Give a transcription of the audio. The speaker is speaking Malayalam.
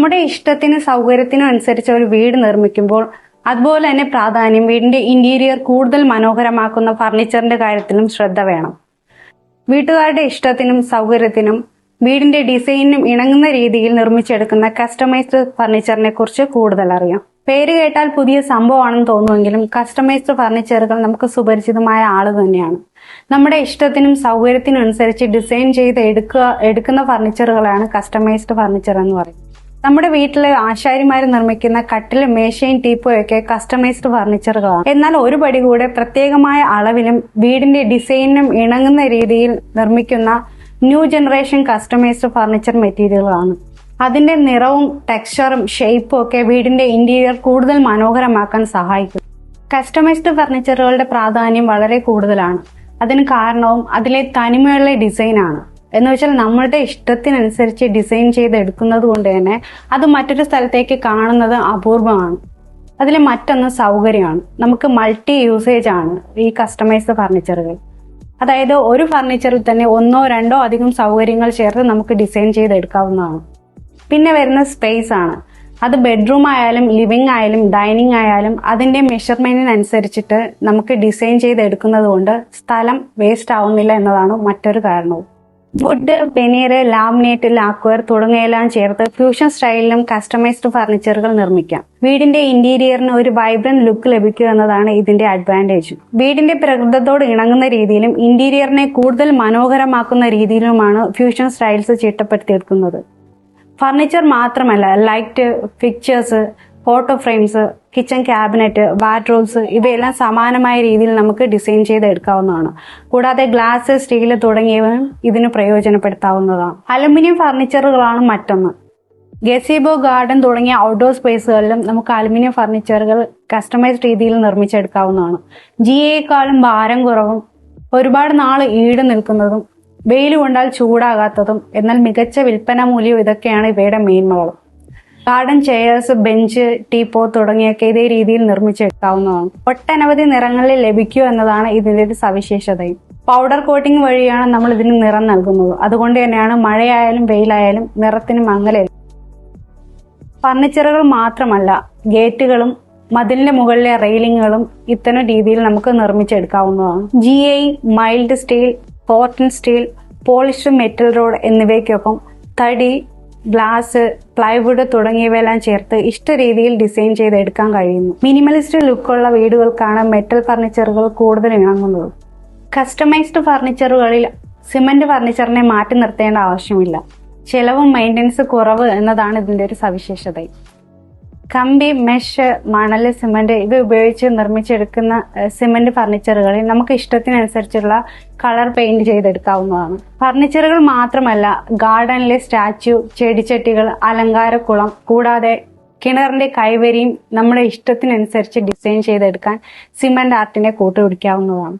നമ്മുടെ ഇഷ്ടത്തിനും സൗകര്യത്തിനും അനുസരിച്ച് ഒരു വീട് നിർമ്മിക്കുമ്പോൾ അതുപോലെ തന്നെ പ്രാധാന്യം വീടിന്റെ ഇന്റീരിയർ കൂടുതൽ മനോഹരമാക്കുന്ന ഫർണിച്ചറിന്റെ കാര്യത്തിലും ശ്രദ്ധ വേണം. വീട്ടുകാരുടെ ഇഷ്ടത്തിനും സൗകര്യത്തിനും വീടിന്റെ ഡിസൈനിനും ഇണങ്ങുന്ന രീതിയിൽ നിർമ്മിച്ചെടുക്കുന്ന കസ്റ്റമൈസ്ഡ് ഫർണിച്ചറിനെ കുറിച്ച് കൂടുതൽ അറിയാം. പേര് കേട്ടാൽ പുതിയ സംഭവമാണെന്ന് തോന്നുമെങ്കിലും കസ്റ്റമൈസ്ഡ് ഫർണിച്ചറുകൾ നമുക്ക് സുപരിചിതമായ ആള് തന്നെയാണ്. നമ്മുടെ ഇഷ്ടത്തിനും സൗകര്യത്തിനും അനുസരിച്ച് ഡിസൈൻ ചെയ്ത് എടുക്കുന്ന ഫർണിച്ചറുകളാണ് കസ്റ്റമൈസ്ഡ് ഫർണിച്ചർ എന്ന് പറയും. നമ്മുടെ വീട്ടിലെ ആശാരിമാർ നിർമ്മിക്കുന്ന കട്ടിലും മേശയും ടീപ്പോയൊക്കെ കസ്റ്റമൈസ്ഡ് ഫർണിച്ചറുകളാണ്. എന്നാൽ ഒരു പടി കൂടെ പ്രത്യേകമായ അളവിലും വീടിന്റെ ഡിസൈനിനും ഇണങ്ങുന്ന രീതിയിൽ നിർമ്മിക്കുന്ന ന്യൂ ജനറേഷൻ കസ്റ്റമൈസ്ഡ് ഫർണിച്ചർ മെറ്റീരിയലുകളാണ്. അതിന്റെ നിറവും ടെക്സ്ചറും ഷേപ്പും ഒക്കെ വീടിന്റെ ഇന്റീരിയർ കൂടുതൽ മനോഹരമാക്കാൻ സഹായിക്കും. കസ്റ്റമൈസ്ഡ് ഫർണിച്ചറുകളുടെ പ്രാധാന്യം വളരെ കൂടുതലാണ്. അതിന് കാരണവും അതിലെ തനിമയുള്ള ഡിസൈനാണ്. എന്ന് വെച്ചാൽ നമ്മളുടെ ഇഷ്ടത്തിനനുസരിച്ച് ഡിസൈൻ ചെയ്ത് എടുക്കുന്നത് കൊണ്ട് തന്നെ അത് മറ്റൊരു സ്ഥലത്തേക്ക് കാണുന്നത് അപൂർവമാണ്. അതിലെ മറ്റൊന്ന് സൗകര്യമാണ്. നമുക്ക് മൾട്ടി യൂസേജ് ആണ് ഈ കസ്റ്റമൈസ്ഡ് ഫർണിച്ചറുകൾ. അതായത് ഒരു ഫർണിച്ചറിൽ തന്നെ ഒന്നോ രണ്ടോ അധികം സൗകര്യങ്ങൾ ചേർത്ത് നമുക്ക് ഡിസൈൻ ചെയ്തെടുക്കാവുന്നതാണ്. പിന്നെ വരുന്ന സ്പേസ് ആണ്. അത് ബെഡ്റൂം ആയാലും ലിവിംഗ് ആയാലും ഡൈനിങ് ആയാലും അതിന്റെ മെഷർമെന്റിനനുസരിച്ചിട്ട് നമുക്ക് ഡിസൈൻ ചെയ്തെടുക്കുന്നത് കൊണ്ട് സ്ഥലം വേസ്റ്റ് ആവുന്നില്ല എന്നതാണ് മറ്റൊരു കാരണവും. വുഡ്, വെനീർ, ലാമിനേറ്റ്, ലാക്വർ തുടങ്ങിയെല്ലാം ചേർത്ത് ഫ്യൂഷൻ സ്റ്റൈലിലും കസ്റ്റമൈസ്ഡ് ഫർണിച്ചറുകൾ നിർമ്മിക്കാം. വീടിന്റെ ഇന്റീരിയറിന് ഒരു വൈബ്രന്റ് ലുക്ക് ലഭിക്കുക എന്നതാണ് ഇതിന്റെ അഡ്വാൻറ്റേജ്. വീടിന്റെ പ്രകൃതത്തോട് ഇണങ്ങുന്ന രീതിയിലും ഇന്റീരിയറിനെ കൂടുതൽ മനോഹരമാക്കുന്ന രീതിയിലുമാണ് ഫ്യൂഷൻ സ്റ്റൈൽസ് ചിട്ടപ്പെടുത്തിയെടുക്കുന്നത്. ഫർണിച്ചർ മാത്രമല്ല, light, fixtures, photo frames, kitchen cabinet, wardrobes ഇവയെല്ലാം സമാനമായ രീതിയിൽ നമുക്ക് ഡിസൈൻ ചെയ്തെടുക്കാവുന്നതാണ്. കൂടാതെ ഗ്ലാസ്, സ്റ്റീല് തുടങ്ങിയവയും ഇതിന് പ്രയോജനപ്പെടുത്താവുന്നതാണ്. അലുമിനിയം ഫർണിച്ചറുകളാണ് മറ്റൊന്ന്. ഗസീബോ, ഗാർഡൻ തുടങ്ങിയ ഔട്ട്ഡോർ സ്പേസുകളിലും നമുക്ക് അലുമിനിയം ഫർണിച്ചറുകൾ കസ്റ്റമൈസ്ഡ് രീതിയിൽ നിർമ്മിച്ചെടുക്കാവുന്നതാണ്. ജിയെക്കാളും ഭാരം കുറവും ഒരുപാട് നാൾ ഈട് നിൽക്കുന്നതും വെയിൽ കൊണ്ടാൽ ചൂടാകാത്തതും എന്നാൽ മികച്ച വിൽപ്പന മൂല്യവും ഇതൊക്കെയാണ് ഇവയുടെ മേന്മകൾ. ഗാർഡൻ ചെയർസ്, ബെഞ്ച്, ടീപ്പോ തുടങ്ങിയൊക്കെ ഇതേ രീതിയിൽ നിർമ്മിച്ചെടുക്കാവുന്നതാണ്. ഒട്ടനവധി നിറങ്ങളിൽ ലഭിക്കുക എന്നതാണ് ഇതിന്റെ ഒരു സവിശേഷതയും. പൗഡർ കോട്ടിംഗ് വഴിയാണ് നമ്മൾ ഇതിന് നിറം നൽകുന്നത്. അതുകൊണ്ട് തന്നെയാണ് മഴയായാലും വെയിലായാലും നിറത്തിന് മങ്ങലേൽക്കും. ഫർണിച്ചറുകൾ മാത്രമല്ല, ഗേറ്റുകളും മതിലിന്റെ മുകളിലെ റെയിലിങ്ങുകളും ഇത്തരം രീതിയിൽ നമുക്ക് നിർമ്മിച്ചെടുക്കാവുന്നതാണ്. GI, mild steel, cotton steel, polished metal road എന്നിവയ്ക്കൊപ്പം തടി, ഗ്ലാസ്, പ്ലൈവുഡ് തുടങ്ങിയവയെല്ലാം ചേർത്ത് ഇഷ്ട രീതിയിൽ ഡിസൈൻ ചെയ്തെടുക്കാൻ കഴിയുന്നു. മിനിമലിസ്റ്റ് ലുക്കുള്ള വീടുകൾക്കാണ് മെറ്റൽ ഫർണിച്ചറുകൾ കൂടുതൽ ഇണങ്ങുന്നത്. കസ്റ്റമൈസ്ഡ് ഫർണിച്ചറുകളിൽ സിമന്റ് ഫർണിച്ചറിനെ മാറ്റി നിർത്തേണ്ട ആവശ്യമില്ല. ചെലവും മെയിൻ്റനൻസ് കുറവ് എന്നതാണ് ഇതിന്റെ ഒരു സവിശേഷത. കമ്പി, മെഷ്, മണല്, സിമന്റ് ഇവ ഉപയോഗിച്ച് നിർമ്മിച്ചെടുക്കുന്ന സിമന്റ് ഫർണിച്ചറുകളിൽ നമുക്ക് ഇഷ്ടത്തിനനുസരിച്ചുള്ള കളർ പെയിന്റ് ചെയ്തെടുക്കാവുന്നതാണ്. ഫർണിച്ചറുകൾ മാത്രമല്ല, ഗാർഡനിലെ സ്റ്റാച്യു, ചെടിച്ചട്ടികൾ, അലങ്കാരക്കുളം കൂടാതെ കിണറിന്റെ കൈവരിയും നമ്മുടെ ഇഷ്ടത്തിനനുസരിച്ച് ഡിസൈൻ ചെയ്തെടുക്കാൻ സിമന്റ് ആർട്ടിനെ കൂട്ടുപിടിക്കാവുന്നതാണ്.